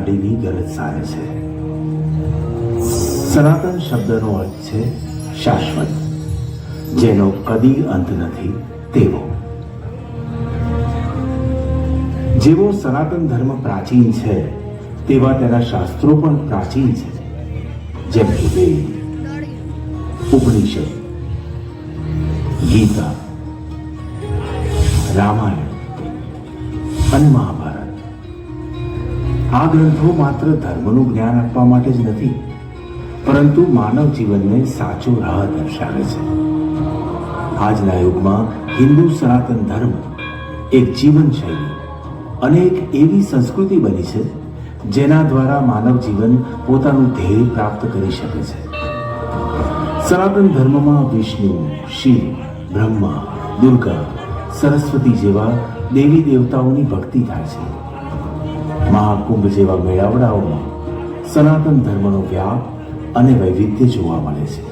ઘંટીની ગરજ સારે છે. સનાતન શબ્દનો અર્થ છે શાશ્વત, જેનો કદી અંત નથી તેવો. જેવો સનાતન ધર્મ પ્રાચીન છે તેવા તેના શાસ્ત્રો પણ પ્રાચીન છે, જેમ કે વેદ, ઉપનિષદ, ગીતા, રામાયણ અને મહાભારત. આ ગ્રંથો માત્ર ધર્મનું જ્ઞાન આપવા માટે જ નથી, પરંતુ માનવ જીવનને સાચો રાહ દર્શાવે છે. આજના યુગમાં હિન્દુ સનાતન ધર્મ એક જીવનશૈલી અને એક એવી સંસ્કૃતિ બની છે જેના દ્વારા માનવ જીવન પોતાનું ધ્યેય પ્રાપ્ત કરી શકે છે. સનાતન ધર્મમાં વિષ્ણુ, શિવ, બ્રહ્મા, દુર્ગા, સરસ્વતી જેવા દેવી દેવતાઓની ભક્તિ થાય છે. મહાકુંભ જેવા મેળાવડાઓમાં સનાતન ધર્મનો વ્યાપ અને વૈવિધ્ય જોવા મળે છે.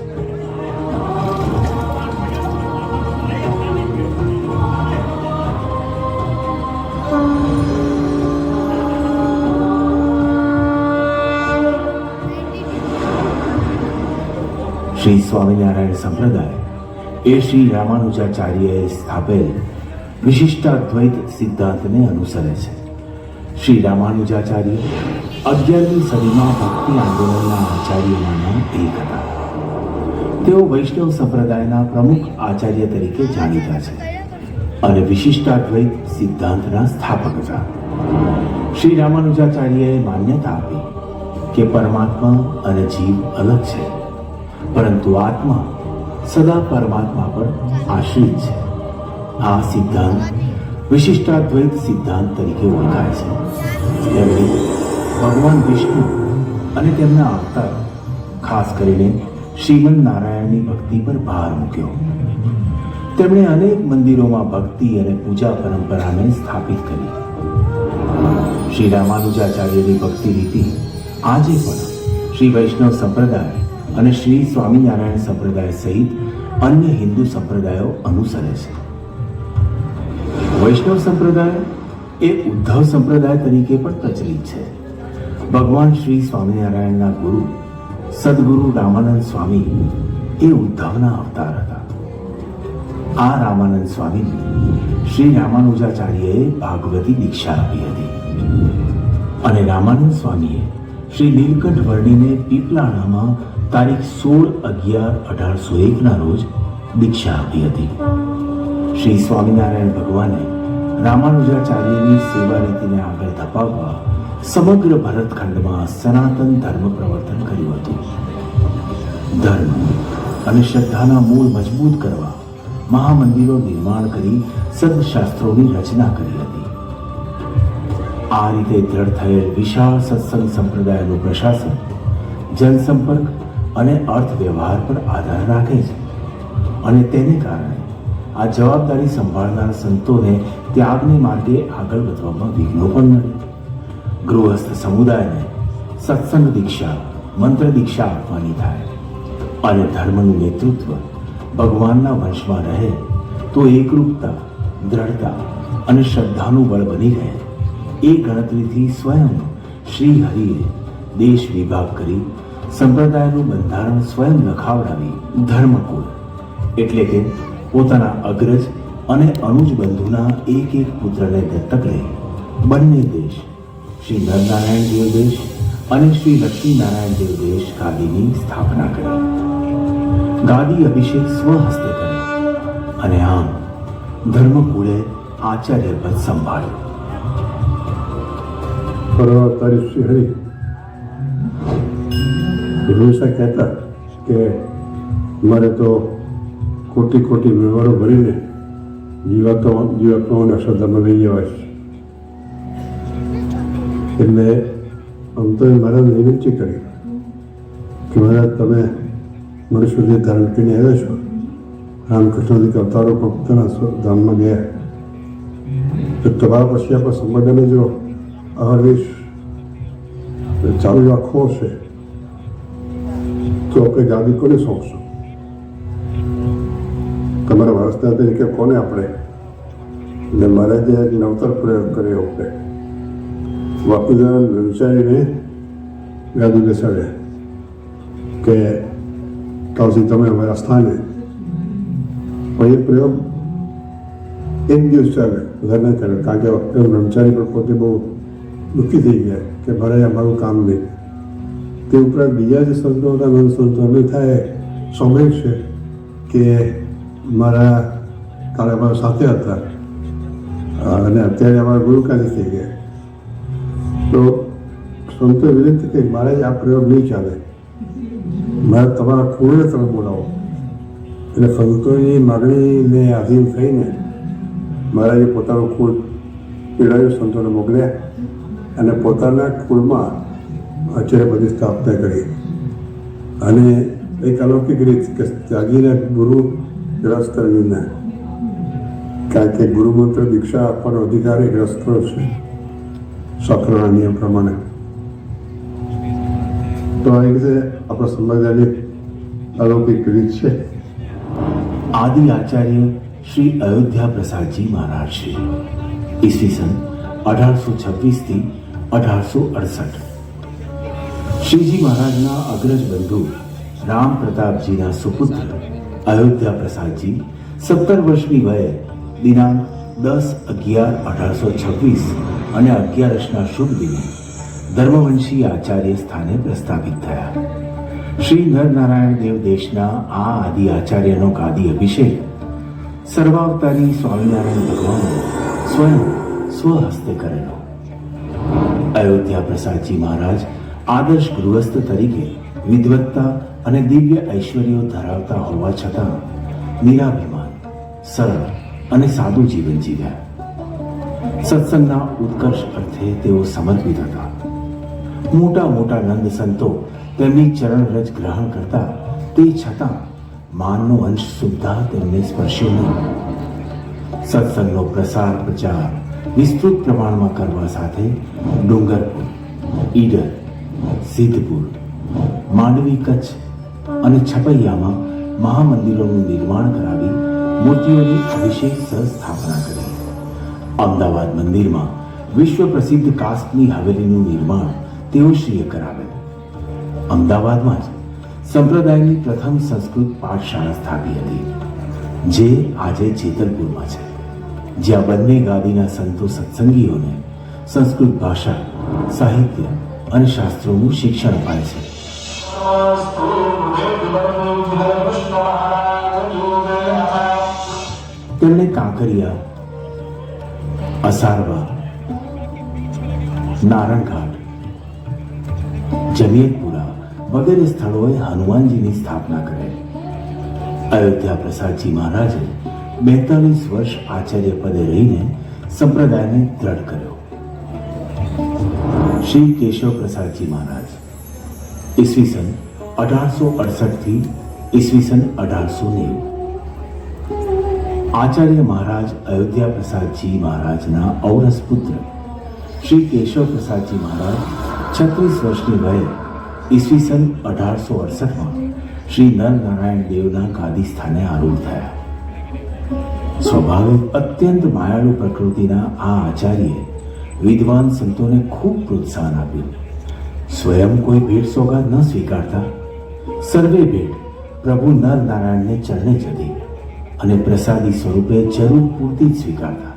શ્રી સ્વામિનારાયણ સંપ્રદાય એ શ્રી રામાનુજાચાર્યએ સ્થાપેલ વિશિષ્ટાદ્વૈત સિદ્ધાંતને અનુસરે છે. શ્રી રામાનુજાચાર્ય 11મી સદીમાં ભક્તિ આંદોલનના આચાર્યોમાંના એક હતા. તેઓ વૈષ્ણવ સંપ્રદાયના પ્રમુખ આચાર્ય તરીકે જાણીતા છે અને વિશિષ્ટાદ્વૈત સિદ્ધાંતના સ્થાપક હતા. શ્રી રામાનુજાચાર્યએ માન્યતા આપી કે પરમાત્મા અને જીવ અલગ છે, પરંતુ આત્મા સદા પરમાત્મા પર આશ્રિત છે. આ સિદ્ધાંત વિશિષ્ટાદ્વૈત સિદ્ધાંત તરીકે ઓળખાય છે. તેમણે ભગવાન વિષ્ણુ અને તેમના અવતાર, ખાસ કરીને શ્રીમન નારાયણની ભક્તિ પર ભાર મૂક્યો. તેમણે અનેક મંદિરોમાં ભક્તિ અને પૂજા પરંપરાને સ્થાપિત કરી. શ્રી રામાનુજાચાર્યની ભક્તિ રીતિ આજે પણ શ્રી વૈષ્ણવ સંપ્રદાય અને શ્રી સ્વામિનારાયણ સંપ્રદાય સહિત અન્ય હિન્દુ સંપ્રદાયો અનુસરે છે. વૈષ્ણવ સંપ્રદાય એ ઉદ્ધવ સંપ્રદાય તરીકે પણ પ્રચલિત છે. ભગવાન શ્રી સ્વામિનારાયણના ગુરુ સદગુરુ રામાનંદ સ્વામી એ ઉદ્ધવના અવતાર હતા. આ રામાનંદ સ્વામીને શ્રી રામાનુજાચાર્યએ ભાગવતી દીક્ષા આપી હતી અને રામાનંદ સ્વામીએ શ્રી નીલકંઠ વર્ણીને પીપલાણામાં તારીખ 16/11/1801 રોજ દીક્ષા આપી હતી. શ્રી સ્વામિનારાયણ ભગવાને રામાનુજાચાર્યની સેવા રીતિને આગળ ધપાવવા સમગ્ર ભરતખંડમાં સનાતન ધર્મ પ્રવર્તન કર્યું હતું. ધર્મ અને શ્રદ્ધાના મૂળ મજબૂત કરવા મહામંદિરો નિર્માણ કરી સદશાસ્ત્રોની રચના કરી હતી. આ રીતે દ્રઢ થયેલ વિશાળ સત્સંગ સંપ્રદાયનું પ્રશાસન જનસંપર્ક અને અર્થ વ્યવહાર પર આધાર રાખે છે અને તેને કારણે આ જવાબદારી સંભાળનાર સંતોને ત્યાગને માર્ગે આગળ વધવામાં વિઘ્નો પણ મળે. ગૃહસ્થ સમુદાયને સત્સંગ દીક્ષા, મંત્ર દીક્ષા આપવાની થાય અને ધર્મનું નેતૃત્વ ભગવાનના વંશમાં રહે તો એકરૂપતા, દ્રઢતા અને શ્રદ્ધાનું બળ બની રહે. એ ગણતરીથી સ્વયં શ્રી હરિએ દેશ વિભાગ કરી સંપ્રદાયનું બંધારણ સ્વયં લખાવડાવી ધર્મકુળ એટલે કે પોતાના અગ્રજ અને અનુજ બંધુના એક એક પુત્રને દત્તક લઈ બંને દેશ શ્રી નરનારાયણ દેવ દેશ અને શ્રી લક્ષ્મીનારાયણ દેવ દેશ ગાદીની સ્થાપના કરી. ગાદી અભિષેક સ્વહસ્તે કર્યો અને આમ ધર્મકુળે આચાર્ય પદ સંભાળ્યું. તારી શ્રી હરિ હંમેશા કહેતા કે મારે તો ખોટી વ્યવહારો ભરીને જીવાત્માઓને અક્ષરધામમાં લઈ જવાય છે. એટલે આમ તો મારા વિનંતી કરી કે મારા તમે મનુષ્ય ધારણ કરીને આવ્યા છો. રામકૃષ્ણજી અવતારો પણ પોતાના ધામમાં ગયા. તો તમારા પછી આપણા સંબંધને જો આવેશ ચાલુ રાખવો છે તો આપણે ગાદી કોને સોંપશું? તમારા વારસદાર તરીકે કોને આપણે? એટલે મારે જે એક નવતર પ્રયોગ કર્યો આપણે બાપુદાન વિચારીને ગાદી બેસાડ્યા કે કાવસી તમે અમારા સ્થાને. પણ એ પ્રયોગ એક દિવસ ચાલે, વધારે ના ચાલે, કારણ કે વખતે બ્રહ્મચારી પણ પોતે બહુ દુઃખી થઈ ગયા કે મારે અમારું કામ નહીં. તે ઉપરાંત બીજા જે સંતો હતા નંદ સંતો અમે થાય સ્વાભાવિક છે કે મારા કાલે અમારા સાથે હતા અને અત્યારે અમારા ગુરુકાલી થઈ ગયા. તો સંતો વિનંતી કરી મારે આ પ્રયોગ નહીં ચાલે, મારે તમારા કુળને તમે બોલાવો. એટલે સંતોની માગણીને આધીન થઈને મહારાજે પોતાનું કુળ પીડાયું, સંતોને મોકલ્યા અને પોતાના કુળમાં આચાર્ય પદની સ્થાપના કરી. અને એક અલૌકિક રીત કે ત્યાગીને ગુરુ ગ્રસ્ત કરવીના, કારણ કે ગુરુમંત્ર દીક્ષા આપવાનો અધિકાર એ ગ્રસ્તનો છે શાસ્ત્રોના નિયમ પ્રમાણે. તો આ રીતે આપણા સંપ્રદાયની અલૌકિક રીત છે. આદિ આચાર્ય શ્રી અયોધ્યા પ્રસાદજી મહારાજ છે. ઈસવીસન 1826 થી 1868. શ્રીજી મહારાજના અગ્રજ બંધુ રામ પ્રતાપજીના સુપુત્ર અયોધ્યા પ્રસાદજી 17 વર્ષની વયે દિનાંક 10/11/1826 અને 11 શુભ દિને ધર્મવંશી આચાર્ય સ્થાને પ્રસ્થાપિત થયા. શ્રી નરનારાયણ દેવ દેશના આ આદિ આચાર્યનો ગાદી અભિષેક સર્વાવતારી સ્વામિનારાયણ ભગવાને સ્વયં સ્વહસ્તે કરેલો. અયોધ્યા પ્રસાદજી મહારાજ આદર્શ ગૃહસ્થ તરીકે વિદ્વત્તા અને દિવ્ય ઐશ્વર્યો ધરાવતા હોવા છતાં નિરાભિમાન, સરળ અને સાદું જીવન જીવ્યા. સત્સંગના ઉત્કર્ષ અર્થે તેઓ સમર્પિત હતા. મોટા મોટા નંદ સંતો તેમની ચરણ રજ ગ્રહણ કરતા, તે છતાં માનનો અંશ સુદ્ધા તેમને સ્પર્શ્યો નહીં. સત્સંગનો પ્રસાર પ્રચાર વિસ્તૃત પ્રમાણમાં કરવા સાથે ડુંગરપુર, ઈડર, સિદ્ધપુર, માંડવી, કચ્છ અને છપૈયામાં મહામંદિરોનું નિર્માણ કરાવી મૂર્તિઓની અભિષેક સહ સ્થાપના કરી. અમદાવાદ મંદિરમાં વિશ્વ પ્રસિદ્ધ કાસ્ટની હવેલીનું નિર્માણ તેઓશ્રીએ કરાવેલ. અમદાવાદમાં જ સંપ્રદાયની પ્રથમ સંસ્કૃત પાઠશાળા સ્થાપી હતી, જે આજે જેતલપુરમાં છે, જ્યાં બંને ગાદીના સંતો સત્સંગીઓને સંસ્કૃત ભાષા, સાહિત્ય અને શાસ્ત્રોનું શિક્ષણ અપાય છે. તેમણે કાંકરિયા, અસારવા, નારણઘાટ, જમિયતપુરા વગેરે સ્થળોએ હનુમાનજીની સ્થાપના કરેલ. અયોધ્યા પ્રસાદજી મહારાજે 42 વર્ષ આચાર્ય પદે રહીને સંપ્રદાયને દ્રઢ કર્યો. શ્રી કેશવ પ્રસાદજી મહારાજ ઈસવીસન 1868 થી ઈસવીસન 1890. આચાર્ય મહારાજ અયોધ્યા પ્રસાદજી મહારાજના ઔરસ પુત્ર શ્રી કેશવ પ્રસાદજી મહારાજ 36 વર્ષની વયે ઈસવીસન 1868માં શ્રી નરનારાયણ દેવના ગાદી સ્થાને આરૂઢ થયા. સ્વભાવે અત્યંત માયાળુ પ્રકૃતિના આ આચાર્યએ વિદ્વાન સંતોને ખૂબ પ્રોત્સાહન આપ્યું. સ્વયં કોઈ ભેટ સોગાદ ન સ્વીકારતા, સર્વે ભેટ પ્રભુ નરનારાયણને ચરણે જતી અને પ્રસાદી સ્વરૂપે જરૂર પૂરતી જ સ્વીકારતા.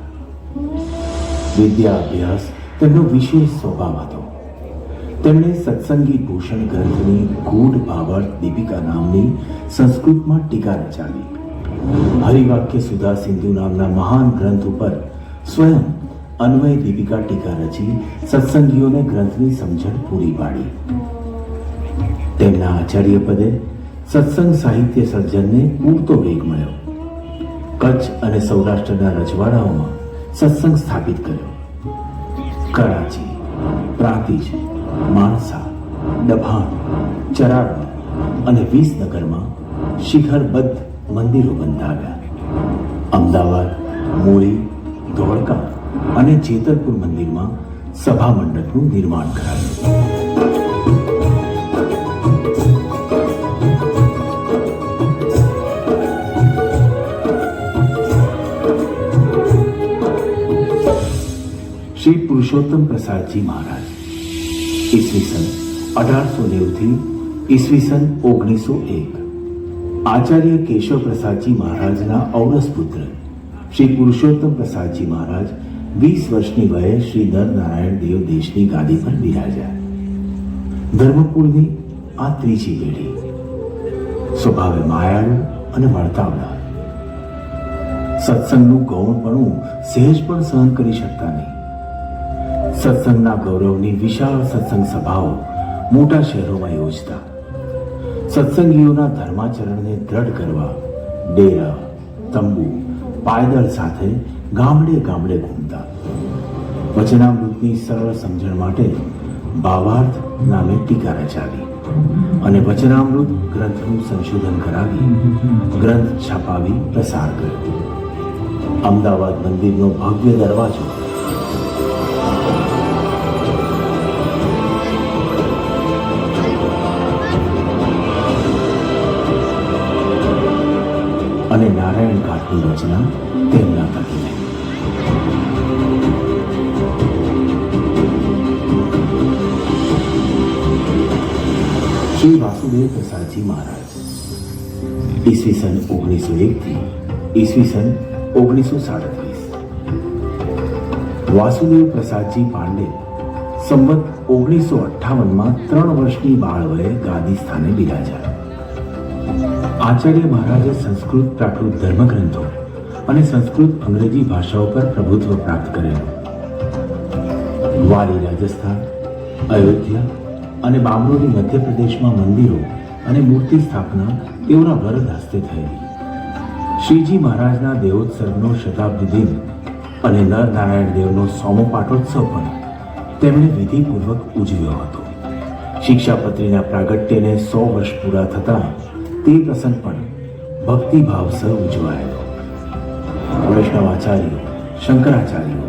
વિદ્યા અભ્યાસ તેમનો વિશેષ સ્વભાવ હતો. તેમણે સત્સંગી ભૂષણ ગ્રંથની ગૂઢ ભાવાર્થ દીપિકા નામની સંસ્કૃતમાં ટીકા રચાવી. હરિવાક્ય સુધા સિંધુ નામના મહાન ગ્રંથ ઉપર સ્વયં અન્વય દીપિકા ટીકા રચી સત્સંગીઓને ગ્રંથની સમજણ પૂરી પાડી. તેમના આચાર્ય પદે સત્સંગ સાહિત્ય સર્જનને પૂરતો વેગ મળ્યો. કચ્છ અને સૌરાષ્ટ્રના રજવાડાઓમાં સત્સંગ સ્થાપિત કર્યો. કરાચી, પ્રાંતિજ, માણસા, ડભાણ, ચરાડવા અને વિસનગરમાં શિખરબદ્ધ મંદિરો બંધાવ્યા. અમદાવાદ, મૂળી, ધોળકા અને જેતલપુર મંદિરમાં સભા મંડપનું નિર્માણ કરાયું. શ્રી પુરુષોત્તમ પુરુષોત્તમ પ્રસાદજી મહારાજ ઈસવીસન 1890 થી ઈસવીસન 1901 આચાર્ય કેશવ પ્રસાદજી મહારાજના ઔરસ પુત્ર શ્રી પુરુષોત્તમ પ્રસાદજી મહારાજ 20 વર્ષની વયે શ્રી નરનારાયણ દેવ દેશની ગાદી પર બિરાજ્યા. ધર્મકુળની આ ત્રીજી પેઢી સ્વભાવે માયાળુ અને વળતાવડા, સત્સંગનું ગૌણપણું સહેજ પણ સહન કરી શકતા નહીં. સત્સંગના ગૌરવની વિશાળ સત્સંગ સભાઓ મોટા શહેરોમાં યોજતા. સત્સંગીઓના ધર્માચરણને દ્રઢ કરવા ડેરા, તંબુ, પાયદળ સાથે ગામડે ગામડે ઘૂમતા. વચનામૃતની સરળ સમજણ માટે ભાવાર્થ નામે ટીકા રચાવી અને વચનામૃત ગ્રંથનું સંશોધન કરાવી ગ્રંથ છાપાવી પ્રસાર કર્યો. અમદાવાદ મંદિરનો ભવ્ય દરવાજો અને નારાયણ ઘાટની રચના તેમના થકી થઈ. શ્રી વાસુદેવ પ્રસાદજી મહારાજ ઈસવીસન 1901 થી ઈસવીસન 1937. વાસુદેવ પ્રસાદજી પાંડે સંવત 1958માં 3 વર્ષની બાળ વયે ગાદી સ્થાને બિરાજ્યા. આચાર્ય મહારાજે સંસ્કૃત પ્રાકૃત ધર્મગ્રંથો અને સંસ્કૃત અંગ્રેજી ભાષાઓ પર પ્રભુત્વ પ્રાપ્ત કરેલું. વાલી રાજસ્થાન, અયોધ્યા અને બામરોલી મધ્યપ્રદેશમાં મંદિરો અને મૂર્તિ સ્થાપના તેઓના વરદ હસ્તે થયેલી. શ્રીજી મહારાજના દેવોત્સવનો શતાબ્દી દિન અને નરનારાયણ દેવનો સોમો પાટોત્સવ પણ તેમણે વિધિપૂર્વક ઉજવ્યો હતો. શિક્ષાપત્રીના પ્રાગટ્યને 100 વર્ષ પૂરા થતા તે પ્રસંગ પણ ભક્તિભાવસર ઉજવાયેલો. વૈષ્ણવાચાર્યો, શંકરાચાર્યો,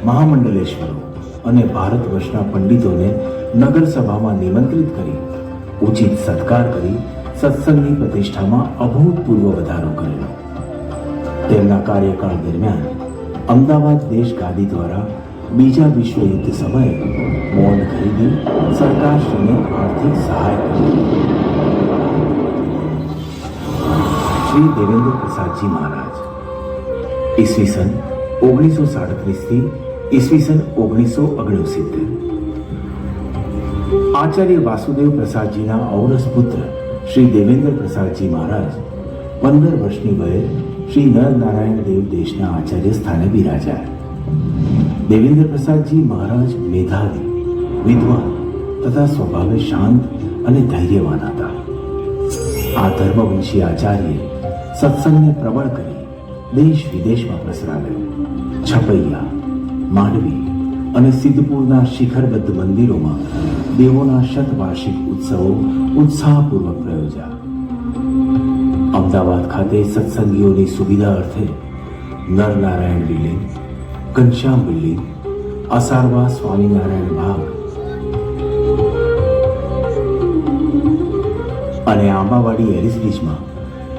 મહામંડલેશ્વરો અને ભારત વર્ષના પંડિતોને નગરસભામાં નિમંત્રિત કરી ઉચિત સત્કાર કરી સત્સંગની પ્રતિષ્ઠામાં અભૂતપૂર્વ વધારો કરેલો. તેમના કાર્યકાળ દરમિયાન અમદાવાદ દેશ ગાદી દ્વારા બીજા વિશ્વયુદ્ધ સમયે બોન્ડ ખરીદી સરકારશ્રીને આર્થિક સહાય કરી. શ્રી દેવેન્દ્ર પ્રસાદજી મહારાજ ઈસવીસન 1937 થી ઈસવીસન 1969. આચાર્ય વાસુદેવ પ્રસાદજીના ઔરસ પુત્ર શ્રી દેવેન્દ્ર પ્રસાદજી મહારાજ 15 વર્ષની વયે શ્રી નરનારાયણ દેવ દેશના આચાર્ય સ્થાને બિરાજ્યા. દેવેન્દ્ર પ્રસાદજી મહારાજ મેધાવી, વિદ્વાન તથા સ્વભાવે શાંત અને ધૈર્યવાન હતા. આ ધર્મવંશી આચાર્યે સત્સંગને પ્રબળ કરી દેશ વિદેશમાં પ્રસરાવ્યો. છપૈયા, માંડવી અને સિદ્ધપુરના શિખરબદ્ધ મંદિરોમાં દેવોના શતવાર્ષિક ઉત્સવો ઉત્સાહપૂર્વક પ્રયોજ્યા. અમદાવાદ ખાતે સત્સંગીઓની સુવિધા અર્થે નરનારાયણ બિલ્ડિંગ, ઘનશ્યામ બિલ્ડિંગ, અસારવા સ્વામિનારાયણ બાગ અને આંબાવાડી એરિસબ્રિજમાં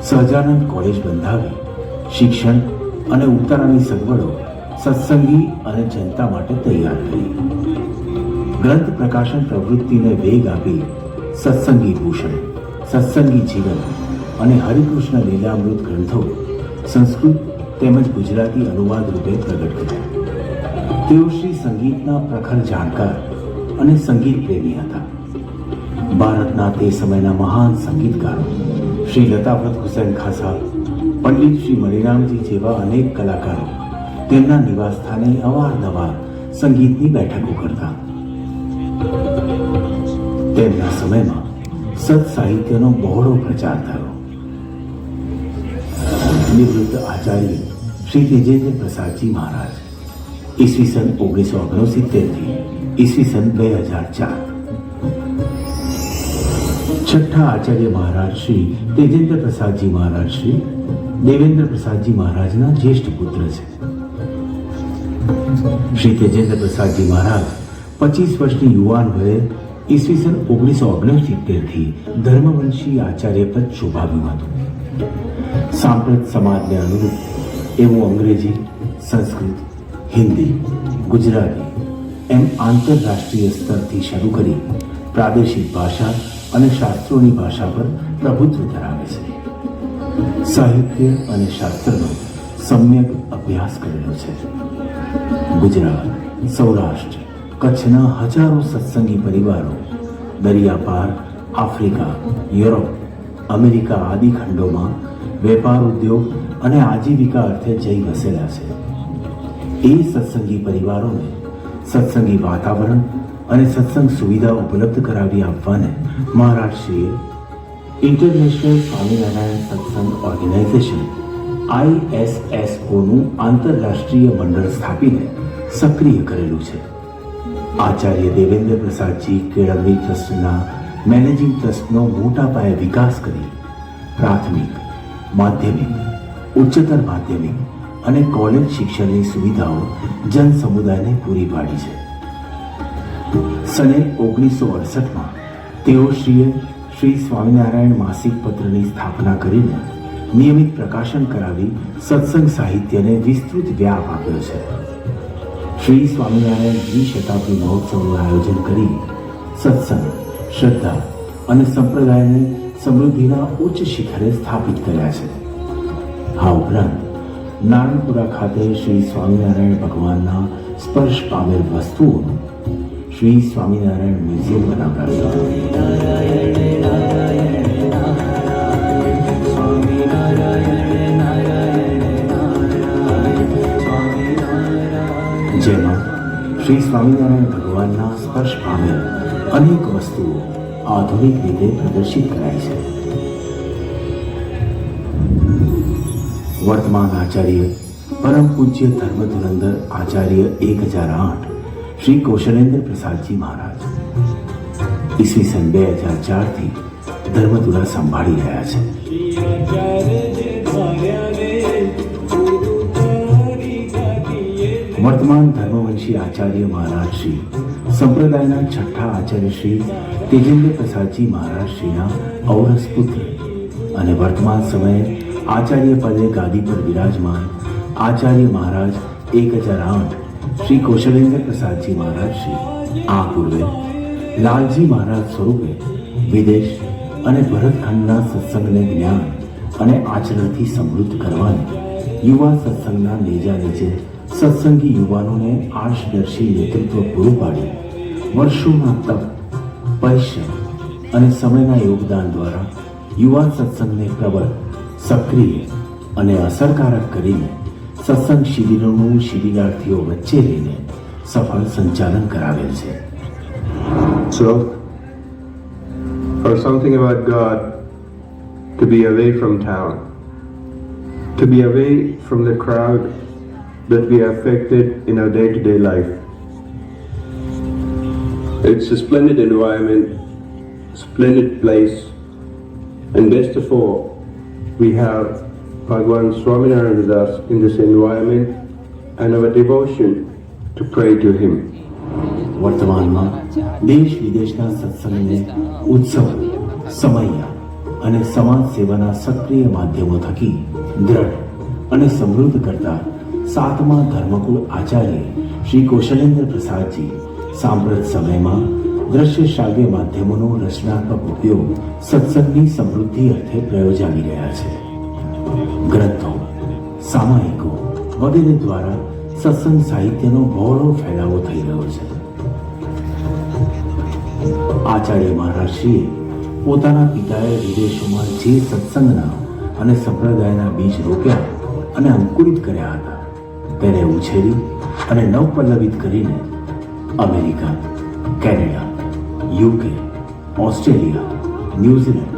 સહજાનંદ કોલેજ બંધાવી શિક્ષણ અને ઉતારાની સગવડો સત્સંગી અને જનતા માટે તૈયાર કરી. ગ્રંથ પ્રકાશન પ્રવૃત્તિને વેગ આપી સત્સંગી ભૂષણ, સત્સંગી જીવન અને હરિકૃષ્ણ લીલામૃત ગ્રંથો સંસ્કૃત તેમજ ગુજરાતી અનુવાદ રૂપે પ્રગટ કર્યા. તેઓ શ્રી સંગીતના પ્રખર જાણકાર અને સંગીત પ્રેમી હતા. ભારતના તે સમયના મહાન સંગીતકારો શ્રી લતાફત હુસૈન ખાસા, પંડિત શ્રી મણિરામજી જેવા અનેક કલાકારો તેમના નિવાસ સ્થાને અવારનવાર સંગીતની બેઠકો કરતા. તેમના સમયમાં સત સાહિત્યનો બહોળો પ્રચાર થયો. નિવૃત્ત આચાર્ય શ્રી તેજેન્દ્ર પ્રસાદજી મહારાજ ઈસવીસન 1969 થી ઈસવીસન 2004. છઠ્ઠા આચાર્ય મહારાજ શ્રી તેજેન્દ્ર પ્રસાદજી મહારાજ શ્રી દેવેન્દ્ર પ્રસાદજી મહારાજના જ્યેષ્ઠ પુત્ર છે. શ્રી તેજેન્દ્ર પ્રસાદજી મહારાજ 25 વર્ષની યુવાન વયે ઈસવીસન 1969 થી ધર્મવંશી આચાર્ય પદ શોભાવ્યું હતું. સાંપ્રત સમાજને અનુરૂપ એવું અંગ્રેજી, સંસ્કૃત, હિન્દી, ગુજરાતી, એમ આંતરરાષ્ટ્રીય સ્તરથી શરૂ કરી પ્રાદેશિક ભાષા અને શાસ્ત્રોની ભાષા પર પ્રભુત્વ ધરાવે છે. સાહિત્ય અને શાસ્ત્રનો સમ્યક અભ્યાસ કરેલો છે. ગુજરાત, સૌરાષ્ટ્ર, કચ્છના હજારો સત્સંગી પરિવારો દરિયા પાર, આફ્રિકા, યુરોપ, અમેરિકા આદિ ખંડોમાં વેપાર, ઉદ્યોગ અને આજીવિકા અર્થે જઈ વસેલા છે. એ સત્સંગી પરિવારોને સત્સંગી વાતાવરણ અને સત્સંગ સુવિધા ઉપલબ્ધ કરાવી આપવાને મહારાજશ્રીએ ઇન્ટરનેશનલ સ્વામિનારાયણ સત્સંગ ઓર્ગેનાઇઝેશન ISSOનું આંતરરાષ્ટ્રીય મંડળ સ્થાપીને સક્રિય કરેલું છે. આચાર્ય દેવેન્દ્ર પ્રસાદજી કેળવણી ટ્રસ્ટના મેનેજિંગ ટ્રસ્ટનો મોટા પાયે વિકાસ કરી પ્રાથમિક, માધ્યમિક, ઉચ્ચતર માધ્યમિક અને કોલેજ શિક્ષણની સુવિધાઓ જન સમુદાયને પૂરી પાડી છે. સને 1968માં તેઓ શ્રી સ્વામિનારાયણ માસિક પત્રની સ્થાપના કરીને નિયમિત પ્રકાશન કરાવી સત્સંગ સાહિત્યને વિસ્તૃત વ્યાપ આપ્યો છે. શ્રી સ્વામિનારાયણ દ્વિશતાબ્દી મહોત્સવનું આયોજન કરી સત્સંગ, શ્રદ્ધા અને સંપ્રદાયને સમૃદ્ધિના ઉચ્ચ શિખરે સ્થાપિત કર્યા છે. આ ઉપરાંત નારણપુરા ખાતે શ્રી સ્વામિનારાયણ ભગવાનના સ્પર્શ પામેલ વસ્તુઓનું શ્રી સ્વામિનારાયણ મ્યુઝિયમ બનાવડાવ્યું. જેમાં શ્રી સ્વામિનારાયણ ભગવાનના સ્પર્શ પામેલ અનેક વસ્તુઓ આધુનિક રીતે પ્રદર્શિત કરાય છે. વર્તમાન આચાર્ય પરમ પૂજ્ય ધર્મધુરંદર આચાર્ય 1008 શ્રી કૌશલેન્દ્ર પ્રસાદજી મહારાજ ઈસવીસન 2004થી ધર્મધુરા સંભાળી રહ્યા છે. વર્તમાન ધર્મવંશી આચાર્ય મહારાજ શ્રી સંપ્રદાયના છઠ્ઠા આચાર્ય શ્રી તેજેન્દ્ર પ્રસાદજી મહારાજ શ્રીના ઔરસ પુત્ર અને વર્તમાન સમયે આચાર્ય પદે ગાદી પર વિરાજમાન આચાર્ય મહારાજ 1008 શ્રી કૌશલેન્દ્ર પ્રસાદજી મહારાજ શ્રી આ પૂર્વે લાલજી મહારાજ સ્વરૂપે વિદેશ અને ભરતખંડના સત્સંગને જ્ઞાન અને આચરણથી સમૃદ્ધ કરવાની યુવા સત્સંગના નેજા નીચે સત્સંગી યુવાનોને આર્ષદર્શી નેતૃત્વ પૂરું પાડી વર્ષોના તપ, પરિશ્રમ અને સમયના યોગદાન દ્વારા યુવા સત્સંગને પ્રબળ, સક્રિય અને અસરકારક કરીને સત્સંગ શિબિરોનું શિબિરાર્થીઓ વચ્ચે રહીને સફળ સંચાલન કરાવેલ છે. So, for something about God, to be away from town, to be away from the crowd that we are affected in our day-to-day life. It's a splendid environment, splendid place, and best of all, we have Bhagwan Swaminarayan with us in this environment and our devotion to pray to him. વર્તમાનમાં દેશ વિદેશના સત્સંગને ઉત્સવ, સમય અને સમાજ સેવાના સક્રિય માધ્યમો થકી દ્રઢ અને સમૃદ્ધ કરતા સાતમા ધર્મકુળ આચાર્ય શ્રી કૌશલેન્દ્ર પ્રસાદજી સાંપ્રત સમયમાં દ્રશ્ય શ્રાવ્ય માધ્યમોનો રચનાત્મક ઉપયોગ સત્સંગની સમૃદ્ધિ અર્થે પ્રયોજાવી રહ્યા છે. ગ્રંથો, સામાયિકો વગેરે દ્વારા સત્સંગ સાહિત્યનો બહોળો ફેલાવો થઈ રહ્યો છે. આચાર્ય મહારાજશ્રીએ પોતાના પિતાએ વિદેશોમાં જે સત્સંગના અને સંપ્રદાયના બીજ રોપ્યા અને અંકુરિત કર્યા હતા તેને ઉછેરી અને નવપલ્લવિત કરીને America, Canada, UK, Australia, New Zealand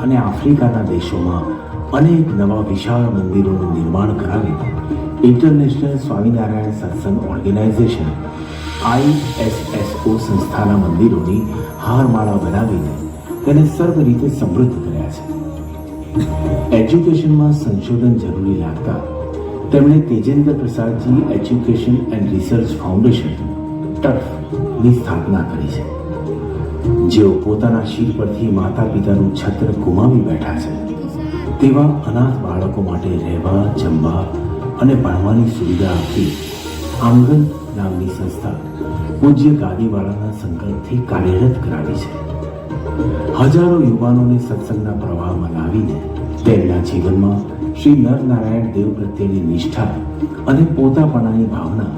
અને આફ્રિકાના દેશોમાં અનેક નવા વિશાળ મંદિરોનું નિર્માણ કરાવી ઇન્ટરનેશનલ સ્વામિનારાયણ સત્સંગ ઓર્ગેનાઇઝેશન ISSO સંસ્થાના મંદિરોની હારમાળા બનાવીને તેને સર્વ રીતે સમૃદ્ધ કર્યા છે. એજ્યુકેશનમાં સંશોધન જરૂરી લાગતા તેમણે Tejendra Prasadji education and research foundation ટર્ફની સ્થાપના કરી છે. જેઓ પોતાના શિર પરથી માતા પિતાનું છત્ર ગુમાવી બેઠા છે તેવા અનાથ બાળકો માટે રહેવા, જમવા અને ભણવાની સુવિધા આપતી આંગન નામની સંસ્થા પૂજ્ય ગાદીવાળાના સંકલ્પથી કાર્યરત કરાવી છે. હજારો યુવાનોને સત્સંગના પ્રવાહમાં લાવીને તેમના જીવનમાં શ્રી નરનારાયણ દેવ પ્રત્યેની નિષ્ઠા અને પોતાપણાની ભાવના,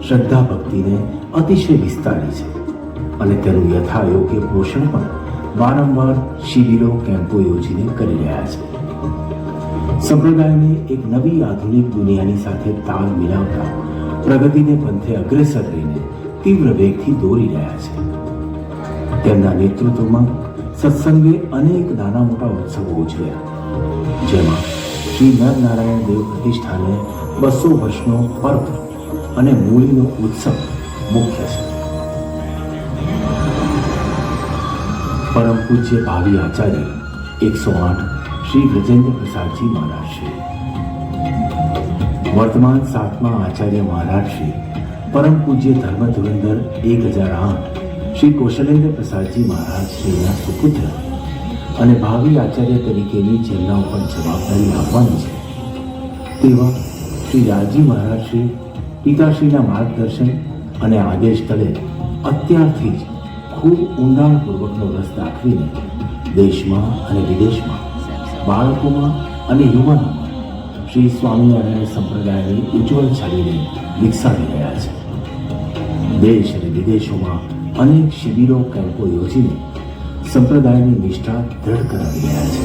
શ્રદ્ધા ભક્તિને અતિશય વિસ્તારી છે અને તેનું યથાયોગ્ય પોષણ પણ વારંવાર શિબિરો, કેમ્પો યોજીને કરી રહ્યા છે. સંપ્રદાયને એક નવી આધુનિક દુનિયાની સાથે તાલ મિલાવતા પ્રગતિને પંથે અગ્રેસર રહીને તીવ્ર વેગથી દોરી રહ્યા છે. તેમના નેતૃત્વમાં સત્સંગે અનેક નાના મોટા ઉત્સવો ઉજવ્યા, જેમાં શ્રી નરનારાયણ દેવ પ્રતિષ્ઠાને 200 વર્ષનો પર્વ અને મૂળીનો ઉત્સવ મુખ્ય છે. પરમ પૂજ્ય ભાવિ આચાર્ય 108 શ્રી બ્રજેન્દ્ર પ્રસાદજી મહારાજ શ્રી, વર્તમાન 7મા આચાર્ય મહારાજ શ્રી પરમ પૂજ્ય ધર્મ ધુરંધર 1008 શ્રી કૌશલેન્દ્ર પ્રસાદજી મહારાજ શ્રીના સુપુત્ર અને ભાવિ આચાર્ય તરીકેની જેમના ઉપર જવાબદારી આપવાની છે તેવા શ્રી રાજી મહારાજ શ્રી પિતાશ્રીના માર્ગદર્શન અને આદેશ તળે અત્યારથી જ ખૂબ ઊંડાણપૂર્વકનો રસ દાખવીને દેશમાં અને વિદેશમાં, બાળકોમાં અને યુવાનોમાં શ્રી સ્વામિનારાયણ સંપ્રદાયની ઉજ્જવળ છાલીને વિકસાવી રહ્યા છે. દેશ અને વિદેશોમાં અનેક શિબિરો, કેમ્પો યોજીને સંપ્રદાયની નિષ્ઠા દ્રઢ કરાવી રહ્યા છે.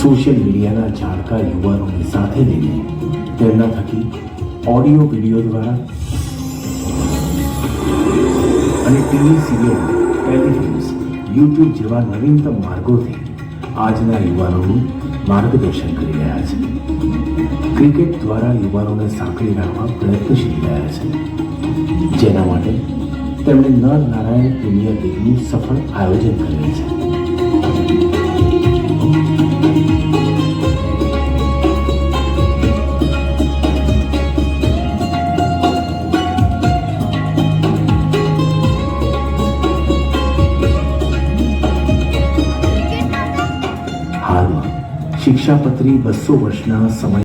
સોશિયલ મીડિયાના જાણકાર યુવાનોની સાથે લઈને તેમના થકી ઓડિયો, વિડીયો દ્વારા અને ટીવી સિરિયલ, ટેલિફિલ્મ્સ, યુટ્યુબ જેવા નવીનતમ માર્ગોથી આજના યુવાનોનું માર્ગદર્શન કરી રહ્યા છે. ક્રિકેટ દ્વારા યુવાનોને સાંકળી રાખવા પ્રયત્નશીલ રહ્યા છે, જેના માટે તેમણે નરનારાયણ પ્રીમિયર લીગનું સફળ આયોજન કરેલ છે. હાલમાં શિક્ષાપત્રી 200 વર્ષના સમય